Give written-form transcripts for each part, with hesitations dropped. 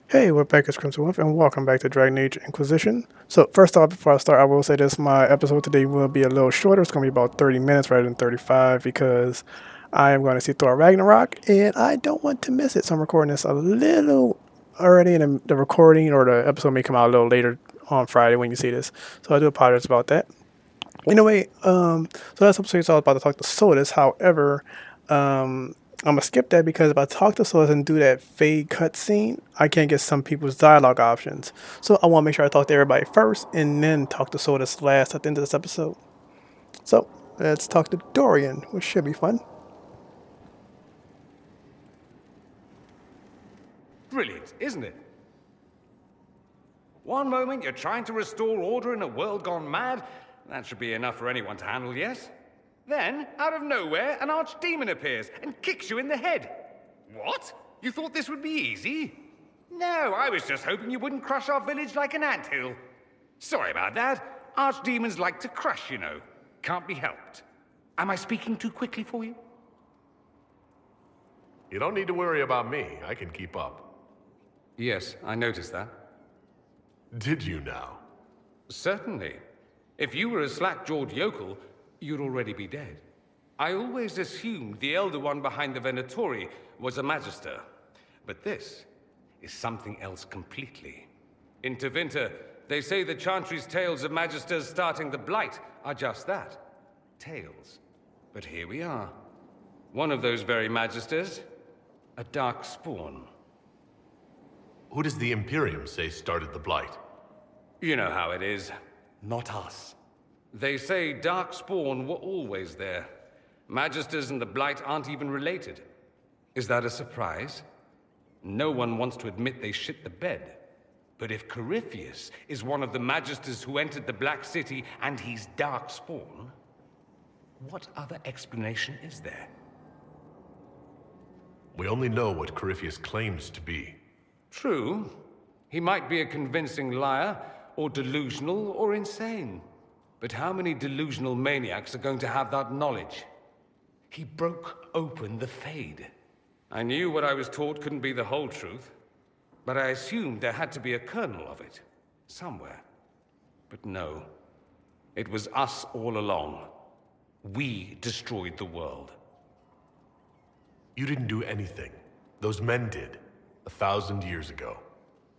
Hey, we're back as Crimson Wolf, and welcome back to Dragon Age Inquisition. So, first off, before I start, I will say this, my episode today will be a little shorter. It's going to be about 30 minutes rather than 35 because I am going to see Thor Ragnarok, and I don't want to miss it. So I'm recording this a little early, and the recording or the episode may come out a little later on Friday when you see this. So I do apologize about that. Anyway, so that's episode is all about to talk to Sodus. However, I'm gonna skip that because if I talk to Sodus and do that fade cutscene, I can't get some people's dialogue options. So I want to make sure I talk to everybody first and then talk to Sodus last at the end of this episode. So let's talk to Dorian, which should be fun. Brilliant, isn't it? One moment you're trying to restore order in a world gone mad. That should be enough for anyone to handle, yes? Then, out of nowhere, an archdemon appears and kicks you in the head. What? You thought this would be easy? No, I was just hoping you wouldn't crush our village like an anthill. Sorry about that. Archdemons like to crush, you know. Can't be helped. Am I speaking too quickly for you? You don't need to worry about me. I can keep up. Yes, I noticed that. Did you now? Certainly. If you were a slack-jawed yokel, you'd already be dead. I always assumed the Elder One behind the Venatori was a Magister. But this is something else completely. In Tevinter, they say the Chantry's tales of Magisters starting the Blight are just that. Tales. But here we are. One of those very Magisters, a dark spawn. Who does the Imperium say started the Blight? You know how it is. Not us. They say Darkspawn were always there. Magisters and the Blight aren't even related. Is that a surprise? No one wants to admit they shit the bed. But if Corypheus is one of the Magisters who entered the Black City and he's Darkspawn, what other explanation is there? We only know what Corypheus claims to be. True. He might be a convincing liar, or delusional, or insane. But how many delusional maniacs are going to have that knowledge? He broke open the Fade. I knew what I was taught couldn't be the whole truth, but I assumed there had to be a kernel of it, somewhere. But no. It was us all along. We destroyed the world. You didn't do anything. Those men did, 1,000 years ago.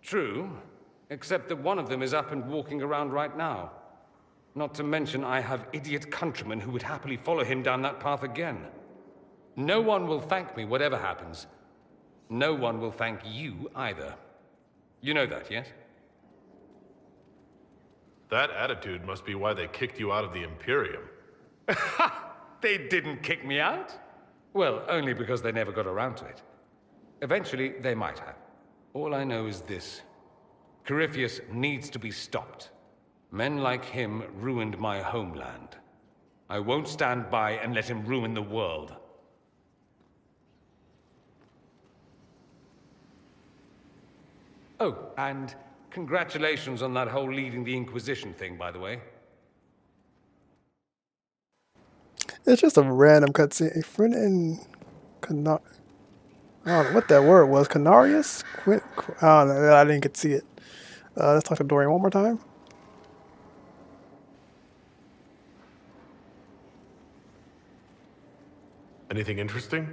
True, except that one of them is up and walking around right now. Not to mention I have idiot countrymen who would happily follow him down that path again. No one will thank me whatever happens. No one will thank you either. You know that, yes? That attitude must be why they kicked you out of the Imperium. They didn't kick me out? Well, only because they never got around to it. Eventually, they might have. All I know is this. Corypheus needs to be stopped. Men like him ruined my homeland. I won't stand by and let him ruin the world. Oh, and congratulations on that whole leading the Inquisition thing, by the way. It's just a random cutscene. A friend in Canar. I don't know what that word was. Canarius? I don't know. I didn't get to see it. Let's talk to Dorian one more time. Anything interesting?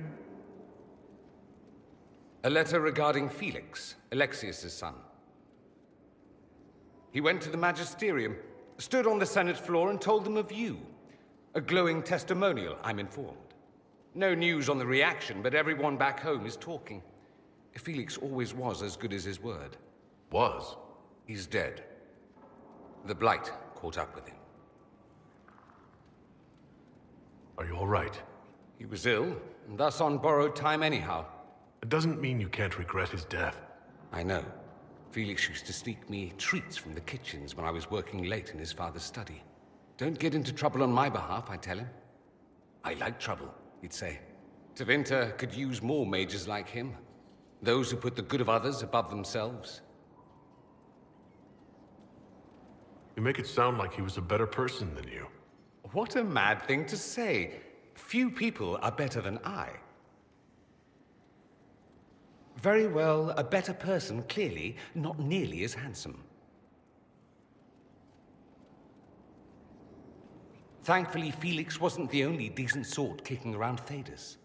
A letter regarding Felix, Alexius' son. He went to the Magisterium, stood on the Senate floor and told them of you. A glowing testimonial, I'm informed. No news on the reaction, but everyone back home is talking. Felix always was as good as his word. Was. He's dead. The Blight caught up with him. Are you all right? He was ill, and thus on borrowed time anyhow. It doesn't mean you can't regret his death. I know. Felix used to sneak me treats from the kitchens when I was working late in his father's study. Don't get into trouble on my behalf, I tell him. I like trouble, he'd say. Tevinter could use more mages like him. Those who put the good of others above themselves. You make it sound like he was a better person than you. What a mad thing to say. Few people are better than I. Very well, a better person, clearly, not nearly as handsome. Thankfully, Felix wasn't the only decent sort kicking around Thedas.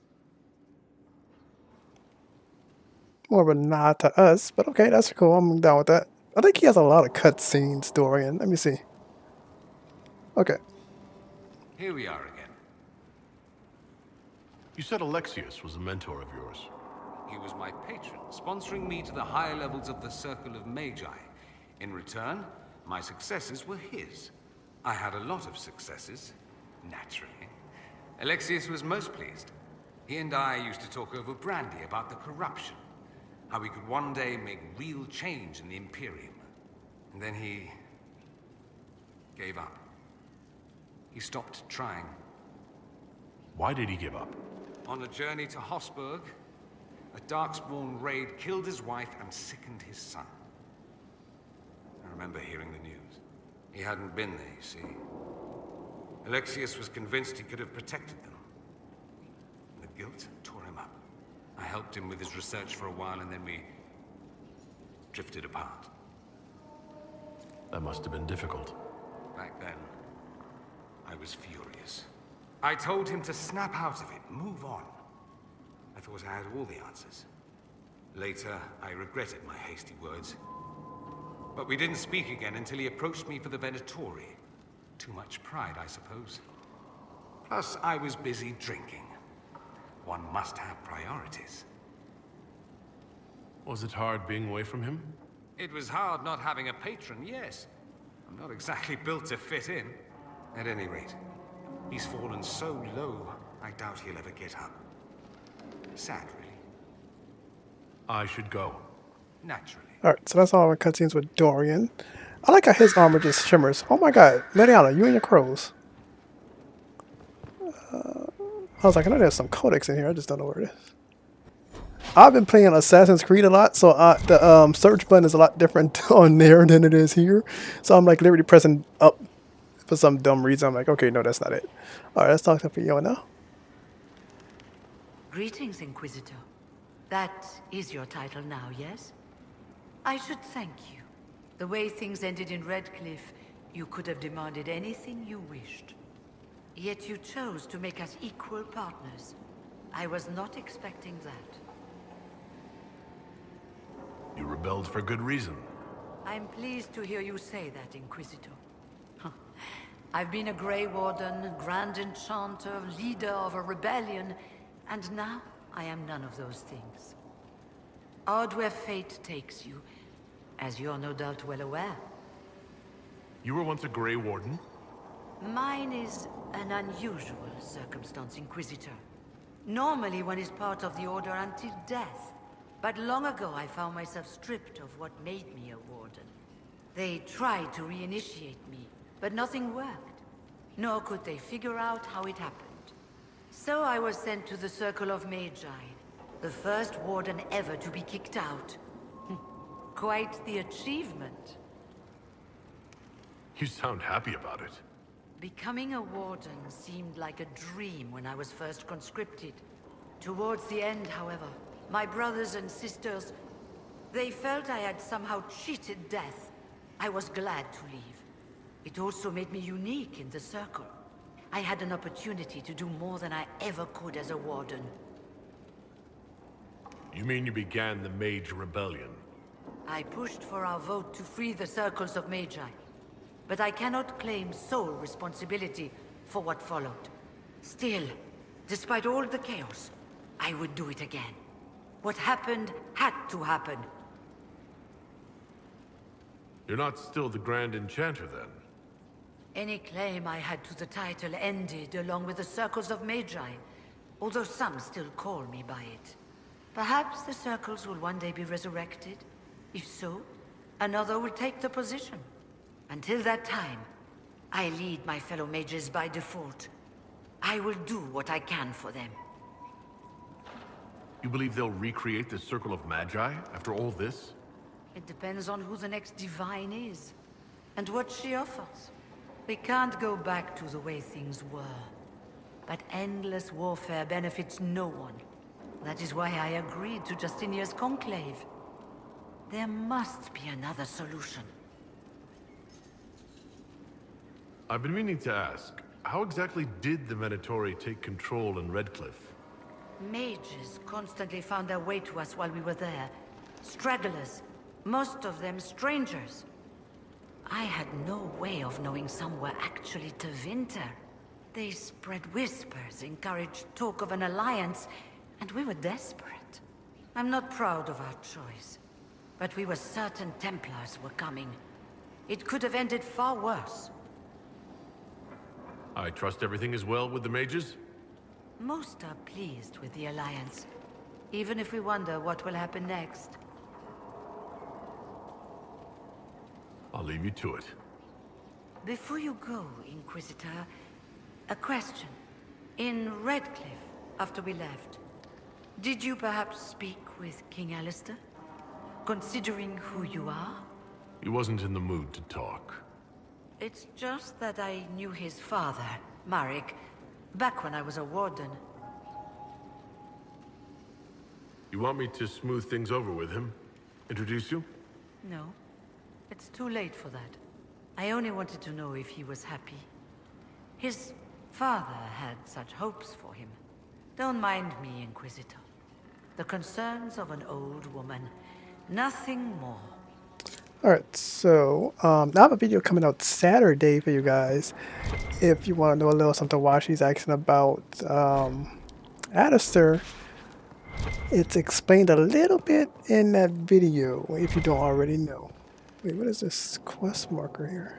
More of a nod to us, but okay, that's cool. I'm down with that. I think he has a lot of cutscenes, Dorian. Let me see. Okay. Here we are again. You said Alexius was a mentor of yours. He was my patron, sponsoring me to the higher levels of the Circle of Magi. In return, my successes were his. I had a lot of successes, naturally. Alexius was most pleased. He and I used to talk over brandy about the corruption, how we could one day make real change in the Imperium. And then he gave up. He stopped trying. Why did he give up? On a journey to Hossberg, a Darkspawn raid killed his wife and sickened his son. I remember hearing the news. He hadn't been there, you see. Alexius was convinced he could have protected them. The guilt tore him up. I helped him with his research for a while, and then we drifted apart. That must have been difficult. Back then, I was furious. I told him to snap out of it, move on. I thought I had all the answers. Later, I regretted my hasty words. But we didn't speak again until he approached me for the Venatori. Too much pride, I suppose. Plus, I was busy drinking. One must have priorities. Was it hard being away from him? It was hard not having a patron, yes. I'm not exactly built to fit in. At any rate, he's fallen so low, I doubt he'll ever get up. Sad, really. I should go. Naturally. Alright, so that's all our cutscenes with Dorian. I like how his armor just shimmers. Oh my god, Leliana, you and your crows. I was like, I know there's some codex in here, I just don't know where it is. I've been playing Assassin's Creed a lot, so the search button is a lot different on there than it is here. So I'm like literally pressing up for some dumb reason. I'm like, okay, no, that's not it. Alright, let's talk to Fiona. Greetings, Inquisitor. That is your title now, yes? I should thank you. The way things ended in Redcliffe, you could have demanded anything you wished. Yet you chose to make us equal partners. I was not expecting that. You rebelled for good reason. I'm pleased to hear you say that, Inquisitor. I've been a Grey Warden, Grand Enchanter, leader of a rebellion, and now I am none of those things. Odd where fate takes you, as you're no doubt well aware. You were once a Grey Warden? Mine is an unusual circumstance, Inquisitor. Normally one is part of the Order until death. But long ago I found myself stripped of what made me a Warden. They tried to reinitiate me, but nothing worked. Nor could they figure out how it happened. So I was sent to the Circle of Magi, the first Warden ever to be kicked out. Quite the achievement. You sound happy about it. Becoming a Warden seemed like a dream when I was first conscripted. Towards the end, however, my brothers and sisters, they felt I had somehow cheated death. I was glad to leave. It also made me unique in the Circle. I had an opportunity to do more than I ever could as a Warden. You mean you began the Mage Rebellion? I pushed for our vote to free the Circles of Magi. But I cannot claim sole responsibility for what followed. Still, despite all the chaos, I would do it again. What happened had to happen. You're not still the Grand Enchanter, then? Any claim I had to the title ended along with the Circles of Magi, although some still call me by it. Perhaps the Circles will one day be resurrected. If so, another will take the position. Until that time, I lead my fellow mages by default. I will do what I can for them. You believe they'll recreate the Circle of Magi after all this? It depends on who the next divine is, and what she offers. We can't go back to the way things were. But endless warfare benefits no one. That is why I agreed to Justinia's conclave. There must be another solution. I've been meaning to ask, how exactly did the Venatori take control in Redcliffe? Mages constantly found their way to us while we were there. Stragglers, most of them strangers. I had no way of knowing some were actually Tevinter. They spread whispers, encouraged talk of an alliance, and we were desperate. I'm not proud of our choice, but we were certain Templars were coming. It could have ended far worse. I trust everything is well with the mages? Most are pleased with the alliance, even if we wonder what will happen next. I'll leave you to it. Before you go, Inquisitor, a question. In Redcliffe, after we left, did you perhaps speak with King Alistair? Considering who you are? He wasn't in the mood to talk. It's just that I knew his father, Marek, back when I was a warden. You want me to smooth things over with him? Introduce you? No, it's too late for that. I only wanted to know if he was happy. His father had such hopes for him. Don't mind me, Inquisitor. The concerns of an old woman. Nothing more. Alright, so I have a video coming out Saturday for you guys. If you want to know a little something why she's asking about Alistair, it's explained a little bit in that video if you don't already know. Wait, what is this quest marker here?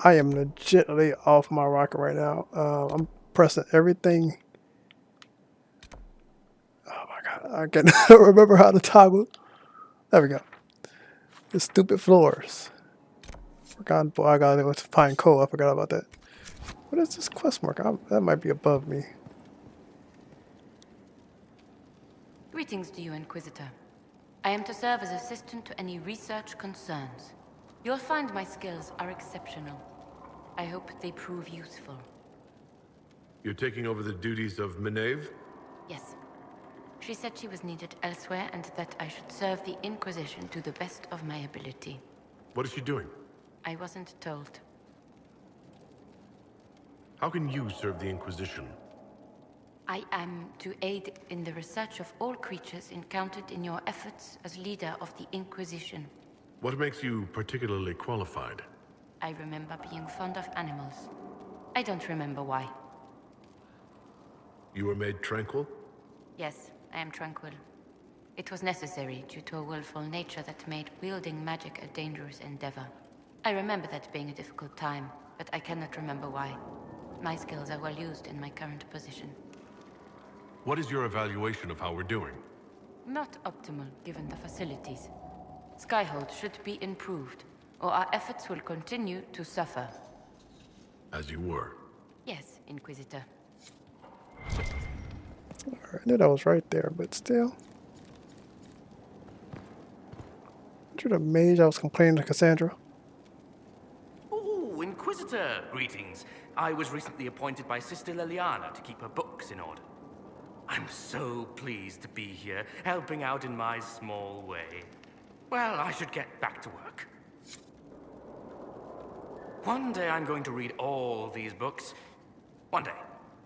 I am legitimately off my rocker right now. I'm pressing everything. Oh my god, I can't remember how to toggle. There we go. The stupid floors. I gotta find coal. I forgot about that. What is this quest marker? That might be above me. Greetings to you, Inquisitor. I am to serve as assistant to any research concerns. You'll find my skills are exceptional. I hope they prove useful. You're taking over the duties of Meneve? Yes. She said she was needed elsewhere and that I should serve the Inquisition to the best of my ability. What is she doing? I wasn't told. How can you serve the Inquisition? I am to aid in the research of all creatures encountered in your efforts as leader of the Inquisition. What makes you particularly qualified? I remember being fond of animals. I don't remember why. You were made tranquil? Yes, I am tranquil. It was necessary due to a willful nature that made wielding magic a dangerous endeavor. I remember that being a difficult time, but I cannot remember why. My skills are well used in my current position. What is your evaluation of how we're doing? Not optimal, given the facilities. Skyhold should be improved, or our efforts will continue to suffer. As you were. Yes, Inquisitor. Alright, I knew that was right there, but still. You're the mage I was complaining to Cassandra. Oh, Inquisitor, greetings. I was recently appointed by Sister Liliana to keep her books in order. I'm so pleased to be here, helping out in my small way. Well, I should get back to work. One day I'm going to read all these books. One day,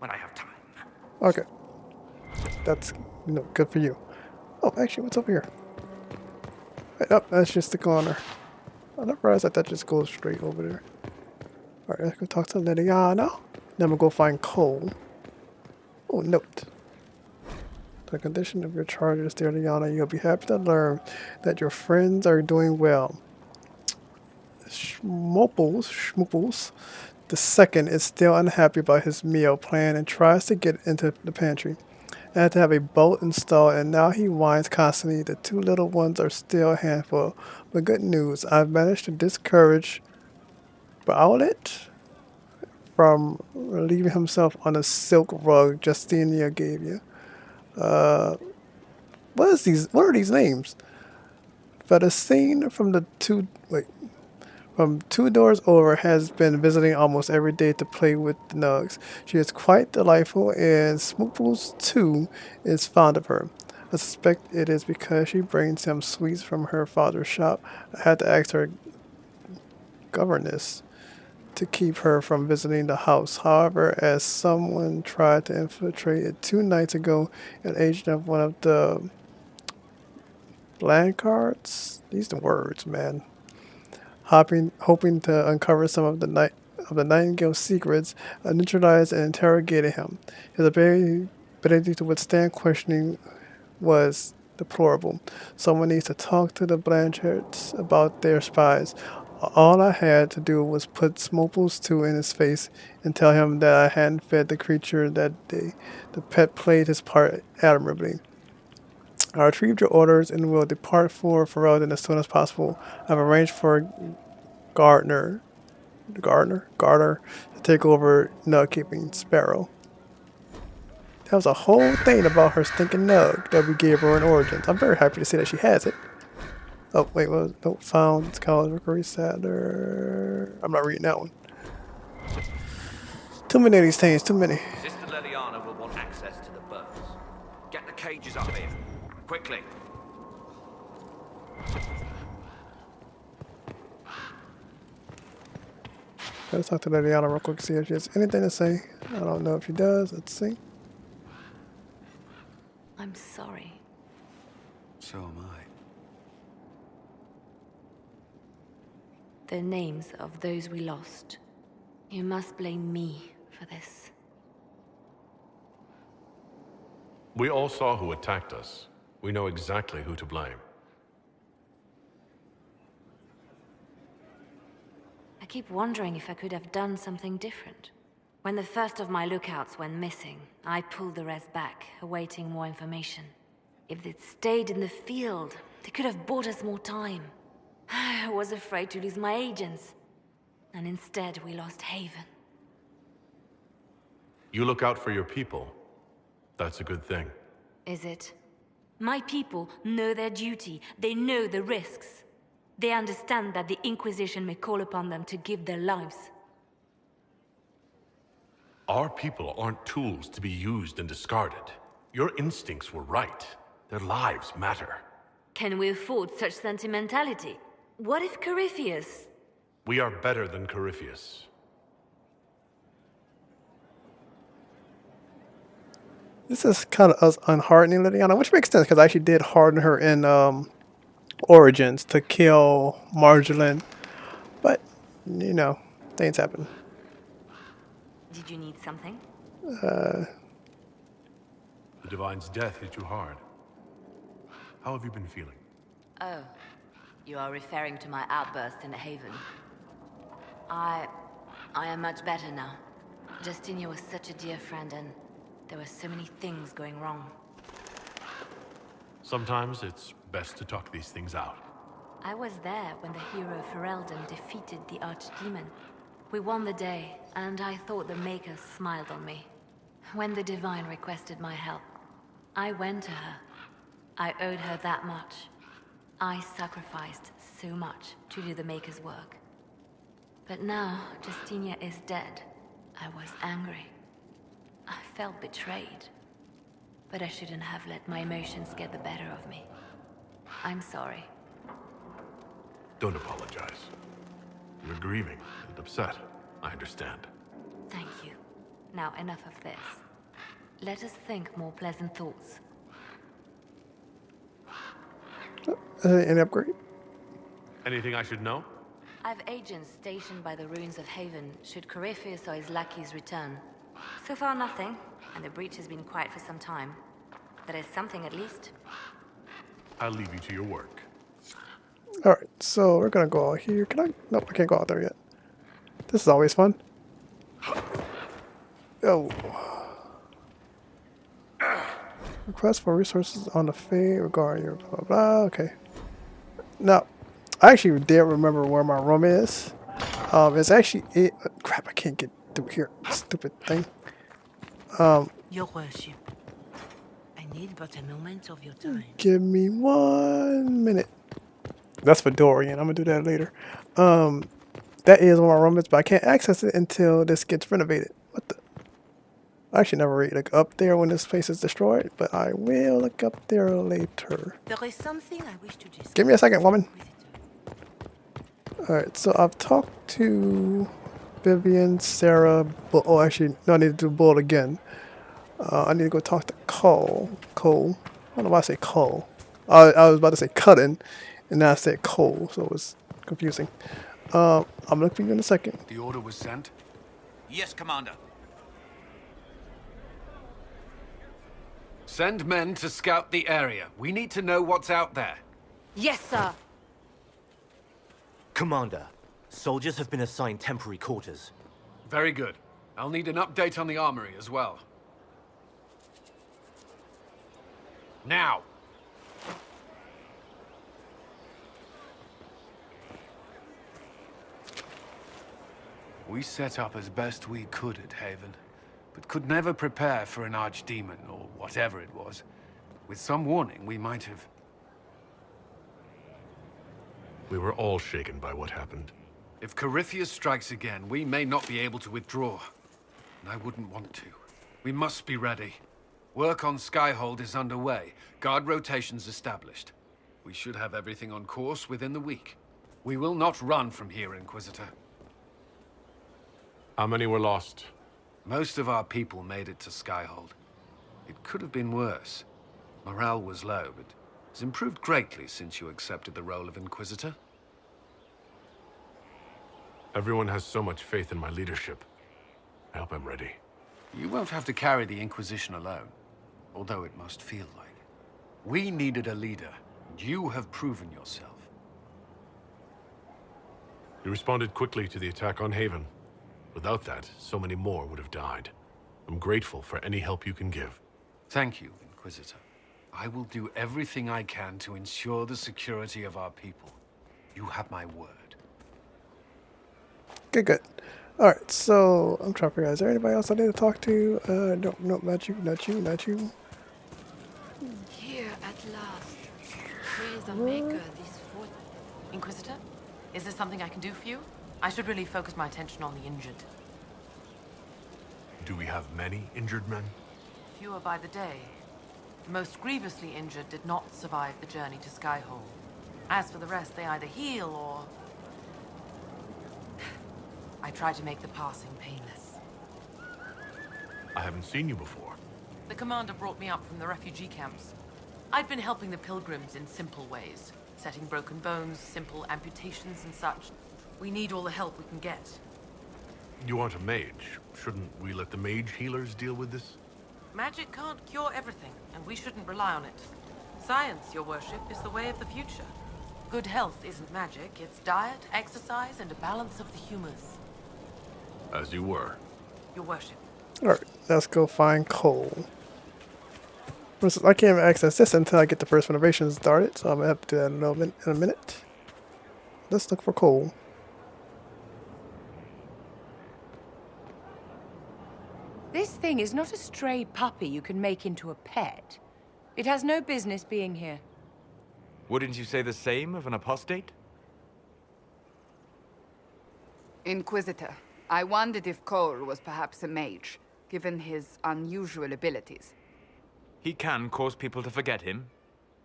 when I have time. Okay. That's good for you. Oh, actually, what's over here? Wait, oh, that's just the corner. I never realized that just goes straight over there. Alright, let's go talk to Liliana. Then we'll go find coal. Oh, note. The condition of your charges, dear Liliana, you'll be happy to learn that your friends are doing well. Schmooples, the second is still unhappy about his meal plan and tries to get into the pantry. I had to have a bolt installed and now he whines constantly. The two little ones are still a handful. But good news, I've managed to discourage Bowlet from relieving himself on the silk rug Justinia gave you. What are these names? Fedicine from the two from 2 doors over, has been visiting almost every day to play with the nugs. She is quite delightful, and Smooples, too, is fond of her. I suspect it is because she brings him sweets from her father's shop. I had to ask her governess to keep her from visiting the house. However, as someone tried to infiltrate it 2 nights ago, an agent of one of the Blancards, these the words, man, hoping to uncover some of the Nightingale's secrets, neutralized and interrogated him. His ability to withstand questioning was deplorable. Someone needs to talk to the Blanchards about their spies. All I had to do was put Smoples 2 in his face and tell him that I hadn't fed the creature that day. The pet played his part admirably. I retrieved your orders and will depart for Ferelden as soon as possible. I've arranged for Garter, to take over nug keeping Sparrow. That was a whole thing about her stinking nug that we gave her in Origins. I'm very happy to see that she has it. Oh, wait, what? Note found. College Rookery Saddler. I'm not reading that one. Too many of these things, too many. Sister Leliana will want access to the birds. Get the cages up here. Quickly. Let's talk to Liliana real quick, see if she has anything to say. I don't know if she does. Let's see. I'm sorry. So am I. The names of those we lost. You must blame me for this. We all saw who attacked us. We know exactly who to blame. I keep wondering if I could have done something different. When the first of my lookouts went missing, I pulled the rest back, awaiting more information. If they'd stayed in the field, they could have bought us more time. I was afraid to lose my agents. And instead, we lost Haven. You look out for your people. That's a good thing. Is it? My people know their duty. They know the risks. They understand that the Inquisition may call upon them to give their lives. Our people aren't tools to be used and discarded. Your instincts were right. Their lives matter. Can we afford such sentimentality? What if Corypheus... We are better than Corypheus. This is kind of us unhardening Liliana, which makes sense because I actually did harden her in Origins to kill Marjolaine. But, you know, things happen. Did you need something? The Divine's death hit you hard. How have you been feeling? Oh, you are referring to my outburst in the Haven. I am much better now. Justinia was such a dear friend, and there were so many things going wrong. Sometimes it's best to talk these things out. I was there when the hero Ferelden defeated the Archdemon. We won the day, and I thought the Maker smiled on me. When the Divine requested my help, I went to her. I owed her that much. I sacrificed so much to do the Maker's work. But now, Justinia is dead. I was angry. I felt betrayed. But I shouldn't have let my emotions get the better of me. I'm sorry. Don't apologize. You're grieving and upset. I understand. Thank you. Now enough of this. Let us think more pleasant thoughts. Any upgrade? Anything I should know? I've agents stationed by the ruins of Haven, should Corypheus or his lackeys return. So far nothing, and the breach has been quiet for some time. There is something at least. I'll leave you to your work. Alright, so we're gonna go out here. Can I? Nope, I can't go out there yet. This is always fun. Oh. Request for resources on the fate regarding your blah blah blah. Okay. Now, I actually did remember where my room is. It's actually crap, I can't get through here. Stupid thing. Your worship, I need but a moment of your time. Give me 1 minute. That's for Dorian. I'm gonna do that later. that is one of my room is, but I can't access it until this gets renovated. What the? I actually never really look up there when this place is destroyed, but I will look up there later. There is something I wish to discuss. Give me a second, woman. Inquisitor. Alright, so I've talked to Vivian, Sarah, Bull. Oh, actually, no, I need to do Bull again. I need to go talk to Cole. Cole. I don't know why I say Cole. I was about to say Cutting, and now I said Cole, so it was confusing. I'm looking for you in a second. The order was sent? Yes, Commander. Send men to scout the area. We need to know what's out there. Yes, sir. Commander, soldiers have been assigned temporary quarters. Very good. I'll need an update on the armory as well. Now! We set up as best we could at Haven, but could never prepare for an archdemon, or whatever it was. With some warning, we might have... We were all shaken by what happened. If Corypheus strikes again, we may not be able to withdraw. And I wouldn't want to. We must be ready. Work on Skyhold is underway. Guard rotations established. We should have everything on course within the week. We will not run from here, Inquisitor. How many were lost? Most of our people made it to Skyhold. It could have been worse. Morale was low, but it's improved greatly since you accepted the role of Inquisitor. Everyone has so much faith in my leadership. I hope I'm ready. You won't have to carry the Inquisition alone, although it must feel like it. We needed a leader, and you have proven yourself. You responded quickly to the attack on Haven. Without that, so many more would have died. I'm grateful for any help you can give. Thank you, Inquisitor. I will do everything I can to ensure the security of our people. You have my word. Good, good. Alright, so I'm trying to figure out, is there anybody else I need to talk to? No, not you, not you, not you. Here at last. Praise the Maker, this fort. Inquisitor, is there something I can do for you? I should really focus my attention on the injured. Do we have many injured men? Fewer by the day. The most grievously injured did not survive the journey to Skyhold. As for the rest, they either heal or... I try to make the passing painless. I haven't seen you before. The commander brought me up from the refugee camps. I'd been helping the pilgrims in simple ways. Setting broken bones, simple amputations and such. We need all the help we can get. You aren't a mage. Shouldn't we let the mage healers deal with this? Magic can't cure everything, and we shouldn't rely on it. Science, your worship, is the way of the future. Good health isn't magic, it's diet, exercise, and a balance of the humors. As you were. Your worship. Alright, let's go find Cole. I can't even access this until I get the first renovations started, so I'm gonna have to do that in a minute. Let's look for Cole. This thing is not a stray puppy you can make into a pet. It has no business being here. Wouldn't you say the same of an apostate? Inquisitor, I wondered if Cole was perhaps a mage, given his unusual abilities. He can cause people to forget him,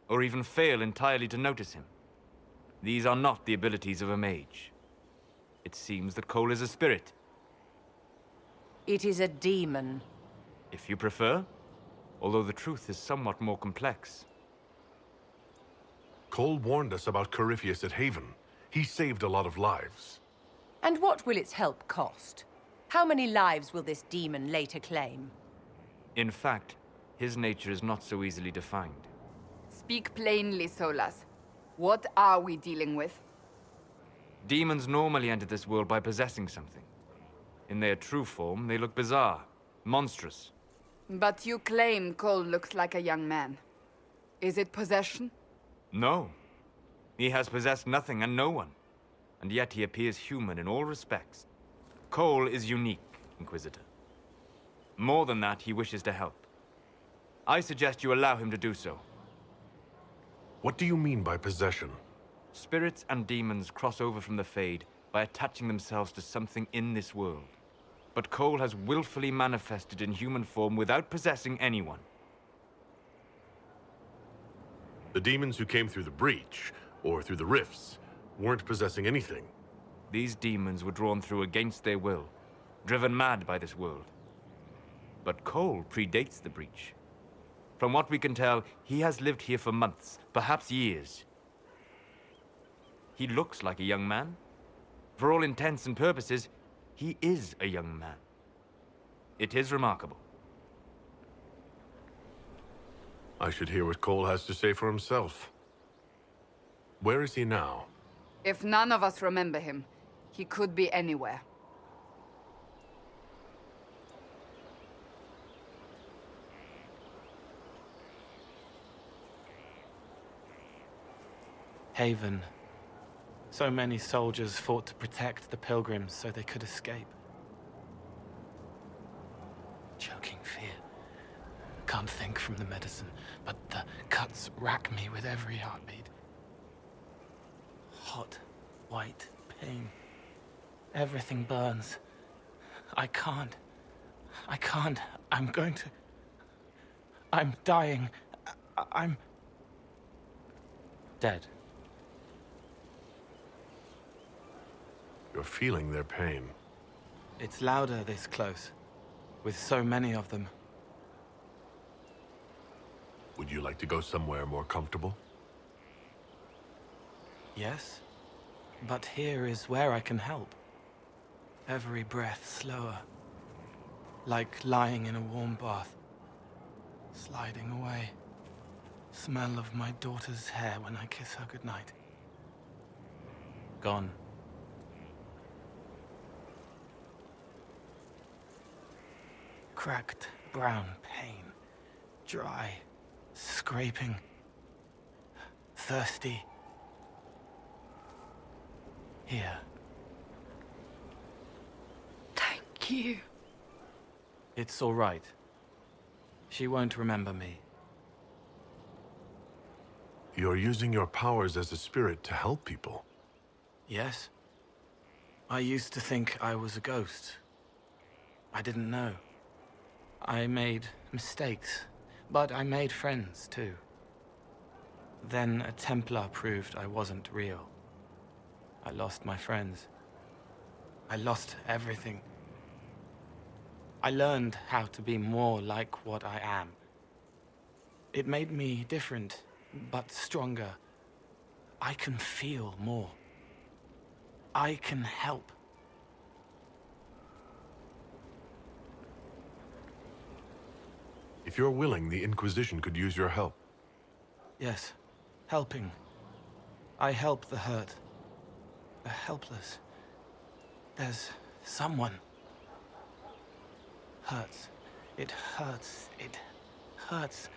or even fail entirely to notice him. These are not the abilities of a mage. It seems that Cole is a spirit. It is a demon. If you prefer, although the truth is somewhat more complex. Cole warned us about Corypheus at Haven. He saved a lot of lives. And what will its help cost? How many lives will this demon later claim? In fact, his nature is not so easily defined. Speak plainly, Solas. What are we dealing with? Demons normally enter this world by possessing something. In their true form, they look bizarre, monstrous. But you claim Cole looks like a young man. Is it possession? No. He has possessed nothing and no one. And yet he appears human in all respects. Cole is unique, Inquisitor. More than that, he wishes to help. I suggest you allow him to do so. What do you mean by possession? Spirits and demons cross over from the Fade by attaching themselves to something in this world. But Cole has willfully manifested in human form without possessing anyone. The demons who came through the breach, or through the rifts, weren't possessing anything. These demons were drawn through against their will, driven mad by this world. But Cole predates the breach. From what we can tell, he has lived here for months, perhaps years. He looks like a young man. For all intents and purposes, he is a young man. It is remarkable. I should hear what Cole has to say for himself. Where is he now? If none of us remember him, he could be anywhere. Haven. So many soldiers fought to protect the pilgrims so they could escape. Choking fear. Can't think from the medicine, but the cuts rack me with every heartbeat. Hot, white pain. Everything burns. I can't. I'm going to... I'm dying. I'm... dead. You're feeling their pain. It's louder this close, with so many of them. Would you like to go somewhere more comfortable? Yes, but here is where I can help. Every breath slower, like lying in a warm bath, sliding away. Smell of my daughter's hair when I kiss her goodnight. Gone. Cracked brown pain, dry, scraping, thirsty. Here. Thank you. It's all right. She won't remember me. You're using your powers as a spirit to help people. Yes? I used to think I was a ghost. I didn't know. I made mistakes, but I made friends too. Then a Templar proved I wasn't real. I lost my friends. I lost everything. I learned how to be more like what I am. It made me different, but stronger. I can feel more. I can help. If you're willing, the Inquisition could use your help. Yes, helping. I help the hurt. The helpless. There's someone. Hurts. It hurts. It hurts.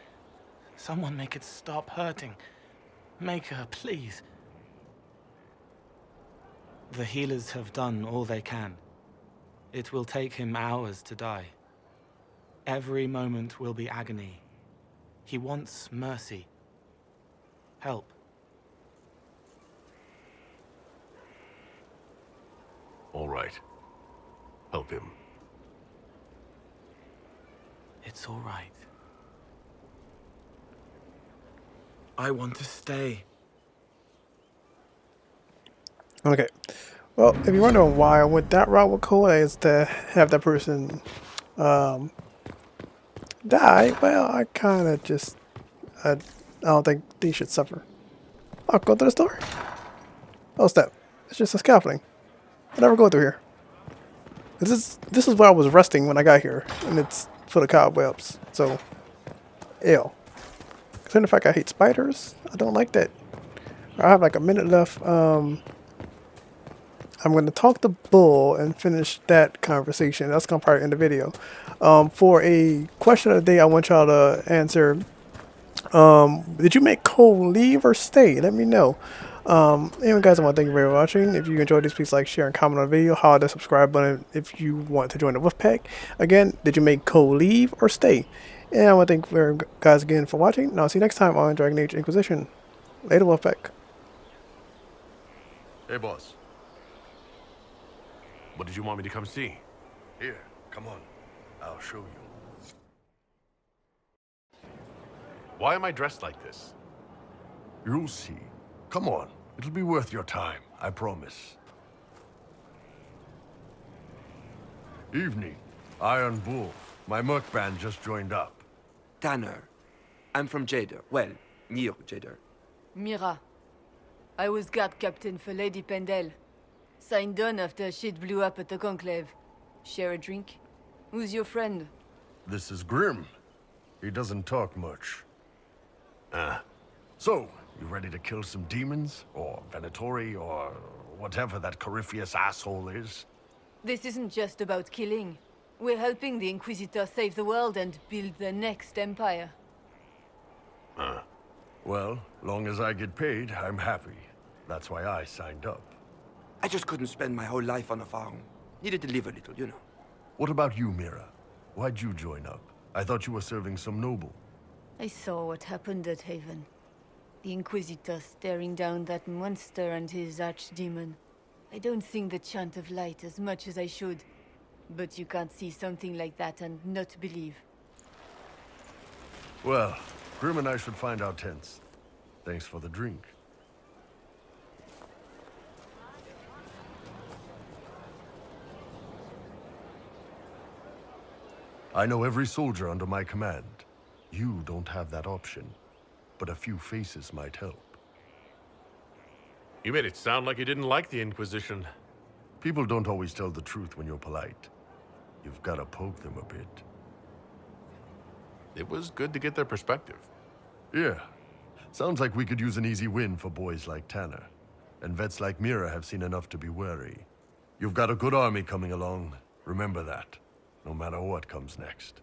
Someone make it stop hurting. Make her, please. The healers have done all they can. It will take him hours to die. Every moment will be agony. He wants mercy. Help. All right. Help him. It's all right. I want to stay. Okay. Well, if you're wondering why I went that route with Cole, is to have that person die. Well, I kind of just... I don't think they should suffer. I'll go to the store. Oh, step. It's just a scaffolding. I'll never go through here. This is where I was resting when I got here, and it's full of cobwebs. So, ew. Considering the fact I hate spiders, I don't like that. I have like a minute left. I'm going to talk to Bull and finish that conversation. That's going to probably end the video. For a question of the day, I want y'all to answer. Did you make Cole leave or stay? Let me know. Anyway, guys, I want to thank you very much for watching. If you enjoyed this, please like, share, and comment on the video. Holler that subscribe button if you want to join the Wolfpack. Again, did you make Cole leave or stay? And I want to thank you guys again for watching. And I'll see you next time on Dragon Age Inquisition. Later, Wolfpack. Hey, boss. What did you want me to come see? Here, come on. I'll show you. Why am I dressed like this? You'll see. Come on. It'll be worth your time, I promise. Evening. Iron Bull. My merc band just joined up. Tanner. I'm from Jader. Well, near Jader. Mira. I was guard captain for Lady Pendel. Signed on after shit blew up at the Conclave. Share a drink? Who's your friend? This is Grim. He doesn't talk much. So, you ready to kill some demons? Or Venatori, or whatever that Corypheus asshole is? This isn't just about killing. We're helping the Inquisitor save the world and build the next empire. Well, long as I get paid, I'm happy. That's why I signed up. I just couldn't spend my whole life on a farm. Needed to live a little, you know. What about you, Mira? Why'd you join up? I thought you were serving some noble. I saw what happened at Haven. The Inquisitor staring down that monster and his archdemon. I don't think the chant of light as much as I should. But you can't see something like that and not believe. Well, Grim and I should find our tents. Thanks for the drink. I know every soldier under my command. You don't have that option, but a few faces might help. You made it sound like you didn't like the Inquisition. People don't always tell the truth when you're polite. You've got to poke them a bit. It was good to get their perspective. Yeah. Sounds like we could use an easy win for boys like Tanner. And vets like Mira have seen enough to be wary. You've got a good army coming along. Remember that, no matter what comes next.